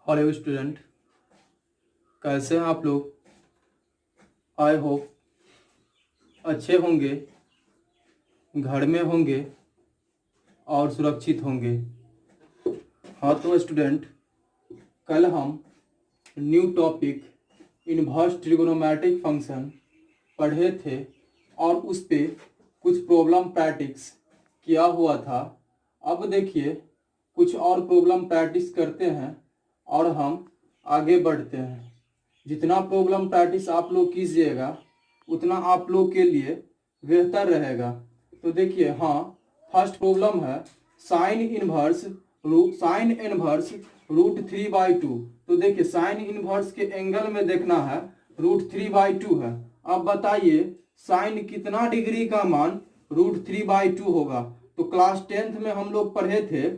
Hello student, कैसे हैं आप लोग। आई होप अच्छे होंगे, घर में होंगे और सुरक्षित होंगे। हाँ तो स्टूडेंट, कल हम new topic inverse trigonometric function पढ़े थे और उस पे कुछ प्रॉब्लम प्रैक्टिस किया हुआ था। अब देखिए कुछ और प्रॉब्लम प्रैक्टिस करते हैं और हम आगे बढ़ते हैं। जितना प्रॉब्लम प्रैक्टिस आप लोग कीजिएगा उतना आप लोग के लिए बेहतर रहेगा। तो देखिए, हाँ, फर्स्ट प्रॉब्लम है साइन इनवर्स √3/2। तो देखिए साइन इनवर्स के एंगल में देखना है √3/2 है। अब बताइए साइन कितना डिग्री का मान √3/2 होगा। तो क्लास 10th में हम लोग पढ़े थे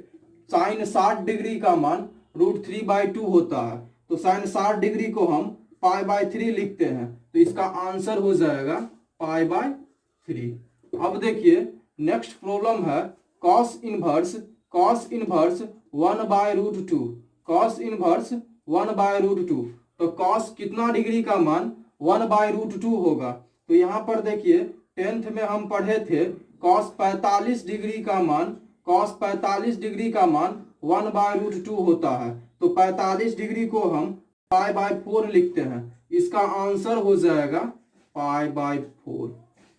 साइन 60 डिग्री का मान √3/2 होता है। तो साइन 60 डिग्री को हम π/3 लिखते हैं। तो इसका आंसर हो जाएगा π/3। अब देखिए नेक्स्ट प्रॉब्लम है कॉस इनवर्स 1/√2। Cos inverse 1/√2। तो कॉस कितना डिग्री का मान 1/√2 होगा। तो यहाँ पर देखिए 10th में हम पढ़े थे कॉस 45 डिग्री का मान 1/√2 होता है। तो 45 डिग्री को हम π/4 लिखते हैं। इसका आंसर हो जाएगा π/4।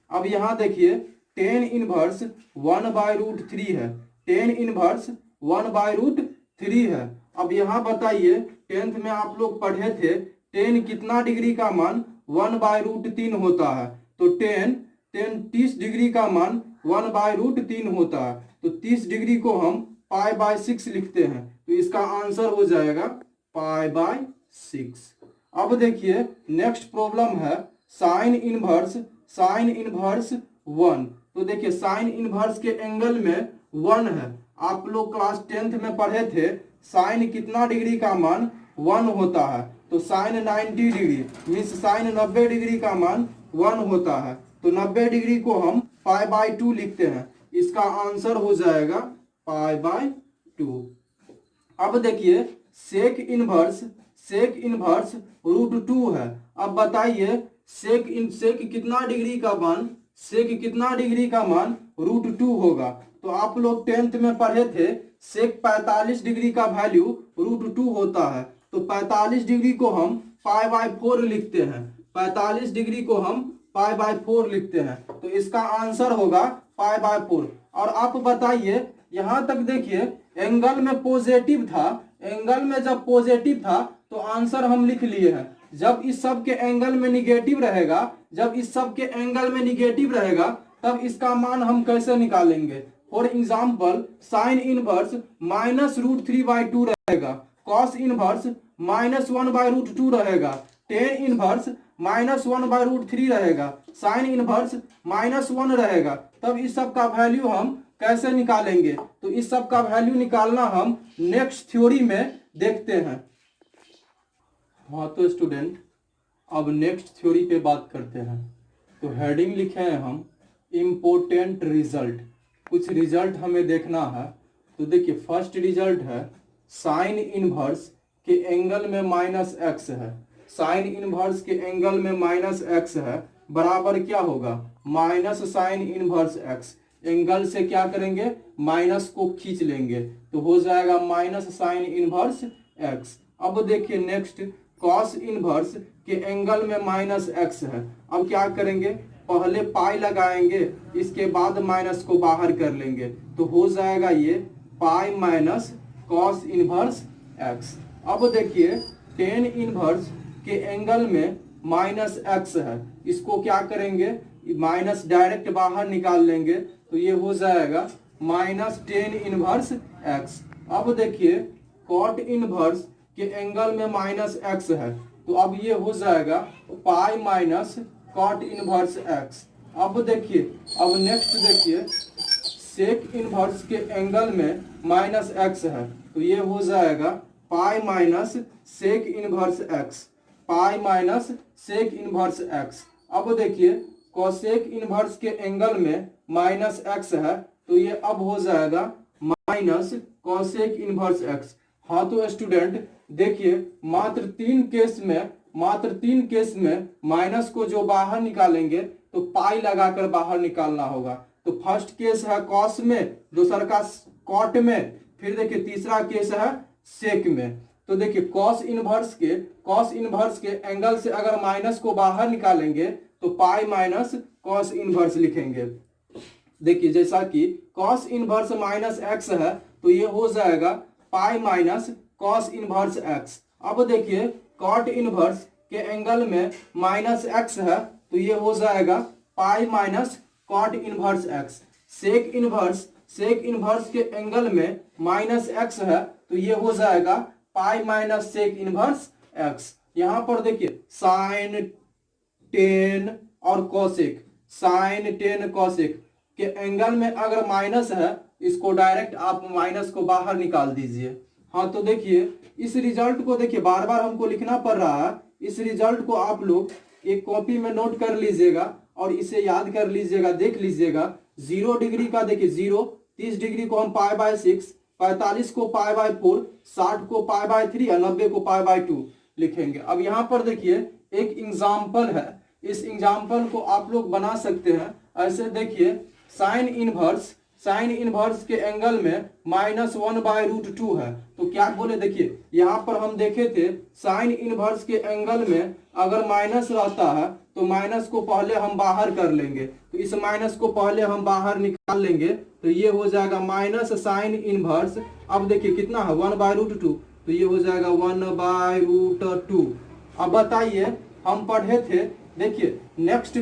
अब यहाँ देखिए टेन इनवर्स 1/√3 है। टेन इनवर्स 1/√3 है। अब यहाँ बताइए 10th में आप लोग पढ़े थे टेन कितना डिग्री का मान 1/√3 होता है। तो टेन 30 डिग्री का मान 1/√3 होता है। तो 30 डिग्री को हम π/6 लिखते हैं। तो इसका आंसर हो जाएगा π/6। अब देखिए नेक्स्ट प्रॉब्लम है साइन इनवर्स 1। तो देखिए साइन इनवर्स के एंगल में 1 है। आप लोग क्लास 10th में पढ़े थे साइन कितना डिग्री का मान 1 होता है। तो sine 90 degree means sine 90 degree का मान 1 होता है। तो 90 डिग्री को हम π/2 लिखते हैं। इसका आंसर हो जाएगा π/2। अब देखिए सेक इनवर्स √2 है। अब बताइए सेक कितना डिग्री का मान √2 होगा। तो आप लोग 10th में पढ़े थे सेक 45 डिग्री का वैल्यू √2 होता है। तो 45 डिग्री को हम π/4 लिखते हैं। 45 डिग्री को हम π/4 लिखते हैं। तो इसका आंसर होगा π/4। और आप बताइए यहां तक देखिए एंगल में पॉजिटिव था। एंगल में जब पॉजिटिव था तो आंसर हम लिख लिए हैं। जब इस सब के एंगल में निगेटिव रहेगा तब इसका मान हम कैसे निकालेंगे। फॉर एग्जाम्पल साइन इनवर्स -√3/2 रहेगा। कॉस इनवर्स -1/√2 रहेगा। टेन इनवर्स -1/√3 रहेगा। साइन इनवर्स -1 रहेगा। तब इस सब का वैल्यू हम कैसे निकालेंगे। तो इस सब का वैल्यू निकालना हम नेक्स्ट थ्योरी में देखते हैं। हाँ तो स्टूडेंट, अब नेक्स्ट थ्योरी पे बात करते हैं। तो हेडिंग लिखे हैं हम इम्पोर्टेंट रिजल्ट। कुछ रिजल्ट हमें देखना है। तो देखिए फर्स्ट रिजल्ट है साइन इनवर्स के एंगल में -x है। साइन इनवर्स के एंगल में -x है बराबर क्या होगा minus sine inverse x। Angle से क्या करेंगे माइनस को खींच लेंगे तो हो जाएगा माइनस साइन इनवर्स x। अब देखिए नेक्स्ट कॉस इनवर्स के एंगल में -x है। अब क्या करेंगे पहले पाई लगाएंगे इसके बाद माइनस को बाहर कर लेंगे तो हो जाएगा ये पाई माइनस कॉस इनवर्स x। अब देखिए टेन इनवर्स के एंगल में -x है। इसको क्या करेंगे माइनस डायरेक्ट बाहर निकाल लेंगे तो ये हो जाएगा -10 इनवर्स x। अब देखिए कॉट इनवर्स के एंगल में -x है तो अब ये हो जाएगा pi minus cot inverse x। अब देखिए अब नेक्स्ट देखिए सेक इनवर्स के एंगल में -x है तो ये हो जाएगा pi minus sec inverse x। Pi minus sec inverse x। अब देखिए कोसेक इनवर्स के एंगल में -x है तो ये अब हो जाएगा माइनस कोसेक इनवर्स x। हाँ तो स्टूडेंट देखिए मात्र तीन केस में माइनस को जो बाहर निकालेंगे तो पाई लगाकर बाहर निकालना होगा। तो फर्स्ट केस है कॉस में, दूसरा का कॉट में, फिर देखिए तीसरा केस है सेक में। तो देखिए कॉस इनवर्स के एंगल से अगर माइनस को बाहर निकालेंगे तो पाई माइनस कॉस इनवर्स लिखेंगे। देखिए जैसा कि कॉस इनवर्स माइनस एक्स है तो ये हो जाएगा pi minus cos inverse x. अब देखिए कॉट इनवर्स के एंगल में माइनस एक्स है तो ये हो जाएगा pi minus cot inverse x. Sec inverse के एंगल में माइनस एक्स है तो ये हो जाएगा pi minus sec inverse x. यहां पर देखिए साइन टेन और कोसेक, साइन टेन कोसेक के एंगल में अगर माइनस है इसको डायरेक्ट आप माइनस को बाहर निकाल दीजिए। हाँ तो देखिए इस रिजल्ट को देखिए बार बार हमको लिखना पड़ रहा है। इस रिजल्ट को आप लोग एक कॉपी में नोट कर लीजिएगा और इसे याद कर लीजिएगा, देख लीजिएगा। 0 डिग्री का देखिए 0, 30 डिग्री को हम पाई बाय 6, 45 को पाई बाय 4, 60 को पाई बाय 3 और 90 को पाई बाय 2 लिखेंगे। अब यहाँ पर देखिए एक एग्जाम्पल है, इस एग्जाम्पल को आप लोग बना सकते हैं। ऐसे देखिए साइन इनवर्स के एंगल में -1/√2 है तो क्या बोले, देखिए यहाँ पर हम देखे थे साइन इनवर्स के एंगल में अगर माइनस रहता है तो माइनस को पहले हम बाहर कर लेंगे। तो इस माइनस को पहले हम बाहर निकाल लेंगे तो ये हो जाएगा माइनस साइन इनवर्स। अब देखिए कितना है 1/√2 तो ये हो जाएगा 1/√2। अब बताइए हम पढ़े थे, देखिए नेक्स्ट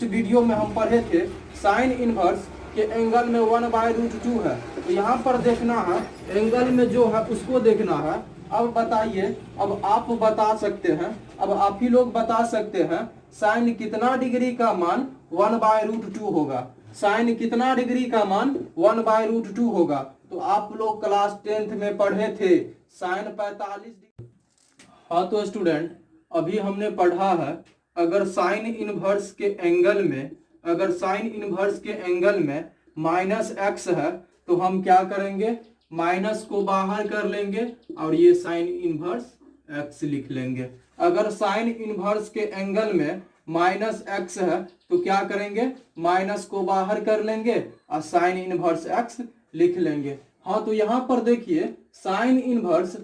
वीडियो में हम पढ़े थे साइन इनवर्स के एंगल में 1/√2 है। तो यहाँ पर देखना है एंगल में जो है उसको देखना है। अब बताइए, अब आप बता सकते हैं, अब आप ही लोग बता सकते हैं साइन कितना डिग्री का मान 1/√2 होगा। साइन कितना डिग्री का मान 1/√2 होगा। तो आप लोग क्लास 10th में पढ़े थे साइन 45 डिग्री। हाँ तो स्टूडेंट अभी हमने पढ़ा है अगर साइन इनवर्स के एंगल में माइनस एक्स है तो हम क्या करेंगे, माइनस को बाहर कर लेंगे और ये साइन इनवर्स एक्स लिख लेंगे। अगर साइन इनवर्स के एंगल में माइनस एक्स है तो क्या करेंगे, माइनस को बाहर कर लेंगे और साइन इनवर्स एक्स लिख लेंगे। हाँ तो यहाँ पर देखिए साइन इनवर्स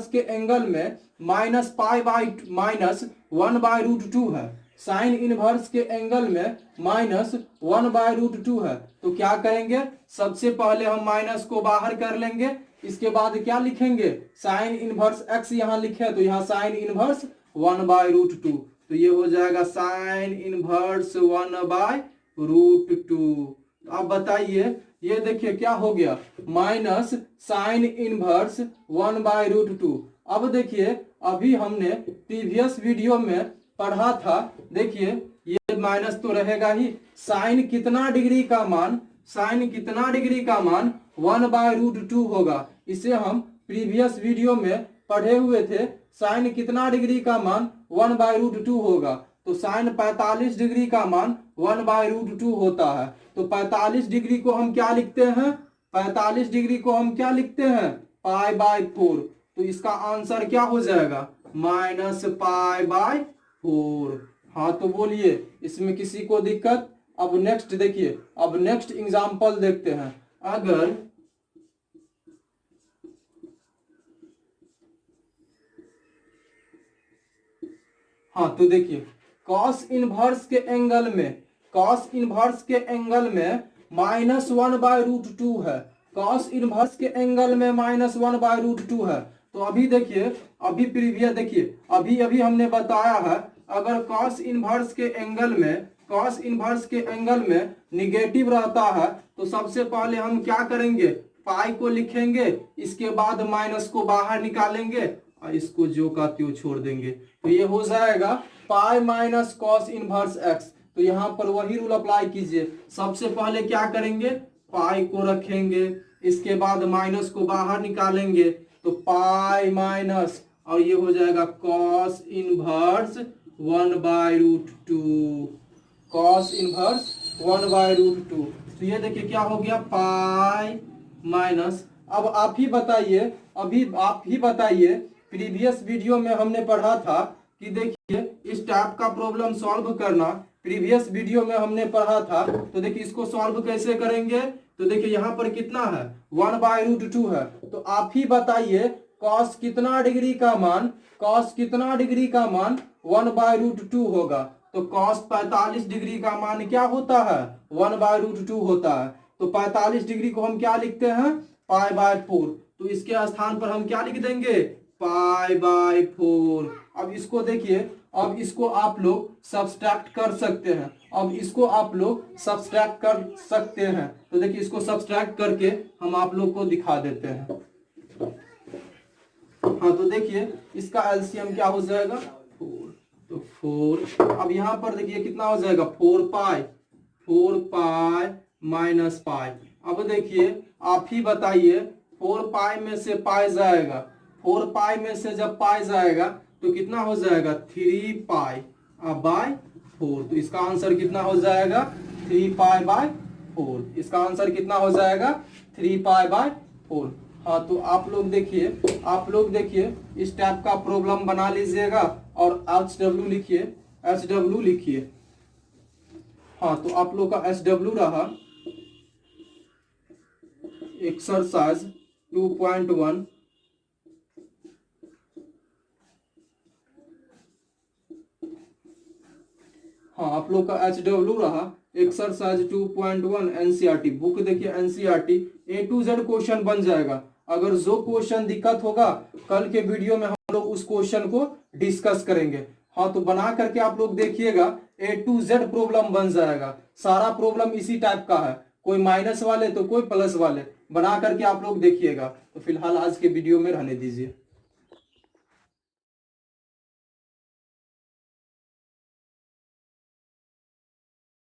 के एंगल में -1/√2 है। साइन इनवर्स के एंगल में -1/√2 है तो क्या करेंगे, सबसे पहले हम माइनस को बाहर कर लेंगे। इसके बाद क्या लिखेंगे, साइन इनवर्स एक्स यहाँ लिखे तो यहाँ साइन इनवर्स 1/√2 तो ये हो जाएगा साइन इनवर्स 1/√2। अब बताइए ये देखिए क्या हो गया, माइनस साइन इनवर्स 1/√2। अब देखिए अभी हमने प्रीवियस वीडियो में पढ़ा था, देखिए ये माइनस तो रहेगा ही। साइन कितना डिग्री का मान 1/√2 होगा। इसे हम प्रीवियस वीडियो में पढ़े हुए थे। साइन कितना डिग्री का मान 1/√2 होगा। तो साइन 45 डिग्री का मान 1/√2 होता है। तो 45 डिग्री को हम क्या लिखते हैं, 45 डिग्री को हम क्या लिखते हैं, π/4। तो इसका आंसर क्या हो जाएगा, -π/4। हाँ तो बोलिए इसमें किसी को दिक्कत। अब नेक्स्ट देखिए, अब नेक्स्ट एग्जांपल देखते हैं। अगर हाँ तो देखिए कॉस इनवर्स के एंगल में -1/√2 है। कॉस इनवर्स के एंगल में -1/√2 है। तो अभी देखिए, अभी प्रीवियस देखिए, अभी हमने बताया है अगर कॉस इनवर्स के एंगल में निगेटिव रहता है तो सबसे पहले हम क्या करेंगे, पाई को लिखेंगे, इसके बाद माइनस को बाहर निकालेंगे और इसको जो का त्यों छोड़ देंगे। तो ये हो जाएगा pi minus cos inverse x. तो यहाँ पर वही रूल अप्लाई कीजिए। सबसे पहले क्या करेंगे, पाई को रखेंगे, इसके बाद माइनस को बाहर निकालेंगे तो पाई माइनस और ये हो जाएगा कॉस इनवर्स 1/√2। Cos inverse 1/√2। तो ये देखिए क्या हो गया, पाई माइनस। अब आप ही बताइए, अभी आप ही बताइए, प्रीवियस वीडियो में हमने पढ़ा था कि देखिए इस टाइप का प्रॉब्लम सॉल्व करना, प्रीवियस वीडियो में हमने पढ़ा था। तो देखिए इसको सॉल्व कैसे करेंगे, तो देखिए यहाँ पर कितना है 1/√2 है। तो आप ही बताइए कॉस कितना डिग्री का मान, कॉस कितना डिग्री का मान 1/√2 होगा। तो कॉस 45 डिग्री का मान क्या होता है 1/√2 होता है। तो 45 डिग्री को हम क्या लिखते हैं π/4। तो इसके स्थान पर हम क्या लिख देंगे π/4। अब इसको देखिए, अब इसको आप लोग सब्सट्रैक्ट कर सकते हैं, अब इसको आप लोग सब्सट्रैक्ट कर सकते हैं। तो देखिए इसको सब्सट्रैक्ट करके हम आप लोग को दिखा देते हैं। हाँ तो देखिए इसका एलसीएम क्या हो जाएगा 4। तो 4, अब यहाँ पर देखिए कितना हो जाएगा 4π - π। अब देखिए आप ही बताइए 4π में से पाई जाएगा, 4π में से जब पाई जाएगा तो कितना हो जाएगा 3π/4। तो इसका आंसर कितना हो जाएगा 3π/4। इसका आंसर कितना हो जाएगा 3π/4। हाँ तो आप लोग देखिए इस टाइप का प्रॉब्लम बना लीजिएगा और HW लिखिए, HW लिखिए। हाँ तो आप लोग का HW रहा एक्सरसाइज 2.1। हाँ आप लोग का HW रहा एक्सरसाइज 2.1 एनसीईआरटी बुक। देखिए NCERT A to Z question बन जाएगा। अगर जो क्वेश्चन दिक्कत होगा कल के वीडियो में हम लोग उस क्वेश्चन को डिस्कस करेंगे। हाँ तो बना करके आप लोग देखिएगा A to Z प्रॉब्लम बन जाएगा। सारा प्रॉब्लम इसी टाइप का है, कोई माइनस वाले तो कोई प्लस वाले, बना करके आप लोग देखिएगा। तो फिलहाल आज के वीडियो में रहने दीजिए।